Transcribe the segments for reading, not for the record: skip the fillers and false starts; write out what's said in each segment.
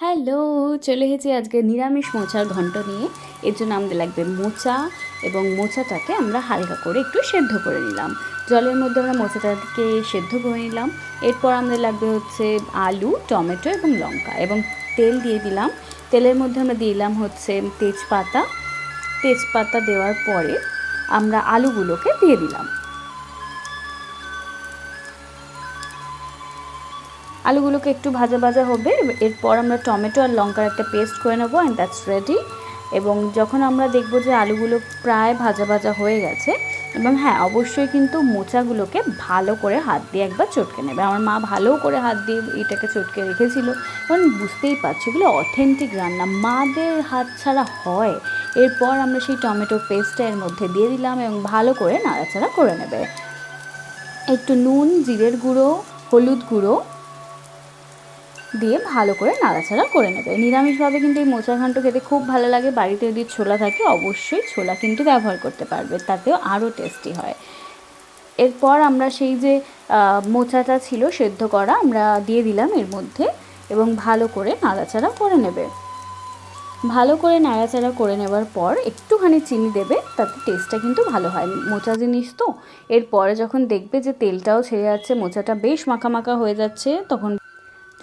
Hello, চলে এসেছি আজকে নিরামিষ মোচার ঘন্ট নিয়ে। এর জন্য আমাদের লাগবে মোচা, এবং মোচাটাকে আমরা হালকা করে একটু সেদ্ধ করে নিলাম। জলের মধ্যে আমরা মোচাটাকে সেদ্ধ করে নিলাম। এরপর আমাদের লাগবে হচ্ছে আলু, টমেটো এবং লঙ্কা, এবং তেল দিয়ে দিলাম। তেলের মধ্যে আমরা দিলাম হচ্ছে তেজপাতা। তেজপাতা দেওয়ার পরে আমরা আলুগুলোকে দিয়ে দিলাম। আলুগুলোকে একটু ভাজা ভাজা হবে। এরপর আমরা টমেটো আর লঙ্কার একটা পেস্ট করে নেবো, অ্যান্ড দ্যাটস রেডি। এবং যখন আমরা দেখব যে আলুগুলো প্রায় ভাজা ভাজা হয়ে গেছে, এবং হ্যাঁ, অবশ্যই কিন্তু মোচাগুলোকে ভালো করে হাত দিয়ে একবার চটকে নেবে। আমার মা ভালো করে হাত দিয়ে এটাকে চটকে রেখেছিল, কারণ বুঝতেই পারছি এগুলো অথেন্টিক রান্না, মাদের হাত ছাড়া হয়। এরপর আমরা সেই টমেটো পেস্টটা এর মধ্যে দিয়ে দিলাম এবং ভালো করে নাড়াচাড়া করে নেবে। একটু নুন, জিরের গুঁড়ো, হলুদ গুঁড়ো দিয়ে ভালো করে নাড়াচাড়া করে নেবে। নিরামিষভাবে কিন্তু এই মোচা ঘন্ট খেতে খুব ভালো লাগে। বাড়িতে যদি ছোলা থাকে অবশ্যই ছোলা কিন্তু ব্যবহার করতে পারবে, তাতেও আরও টেস্টি হয়। এরপর আমরা সেই যে মোচাটা ছিল সেদ্ধ করা, আমরা দিয়ে দিলাম এর মধ্যে, এবং ভালো করে নাড়াচাড়া করে নেবে। ভালো করে নাড়াচাড়া করে নেওয়ার পর একটুখানি চিনি দেবে, তাতে টেস্টটা কিন্তু ভালো হয়, মোচা জিনিস তো। এরপরে যখন দেখবে যে তেলটাও ছেড়ে যাচ্ছে, মোচাটা বেশ মাখা মাখা হয়ে যাচ্ছে,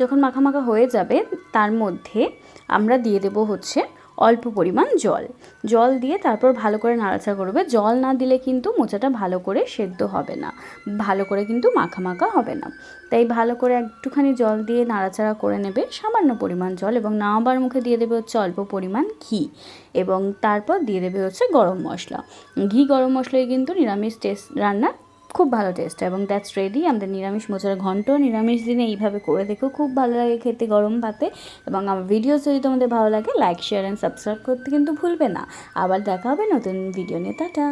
যখন মাখা মাখা হয়ে যাবে তার মধ্যে আমরা দিয়ে দেব হচ্ছে অল্প পরিমাণ জল। জল দিয়ে তারপর ভালো করে নাড়াচাড়া করবে। জল না দিলে কিন্তু মোচাটা ভালো করে সেদ্ধ হবে না, ভালো করে কিন্তু মাখা মাখা হবে না। তাই ভালো করে একটুখানি জল দিয়ে নাড়াচাড়া করে নেবে, সামান্য পরিমাণ জল, এবং নামাবার মুখে দিয়ে দেবে হচ্ছে অল্প পরিমাণ ঘি, এবং তারপর দিয়ে দেবে হচ্ছে গরম মশলা। ঘি গরম মশলায় কিন্তু নিরামিষ টেস্ট রান্না খুব ভালো টেস্ট। এবং দ্যাটস রেডি আমাদের নিরামিষ মোচার ঘন্ট। নিরামিষ দিনে এইভাবে করে দেখো, খুব ভালো লাগে খেতে গরম ভাতে। এবং আমার ভিডিওস যদি তোমাদের ভালো লাগে, লাইক, শেয়ার অ্যান্ড সাবস্ক্রাইব করতে কিন্তু ভুলবে না। আবার দেখা হবে নতুন ভিডিও নিয়ে। টাটা।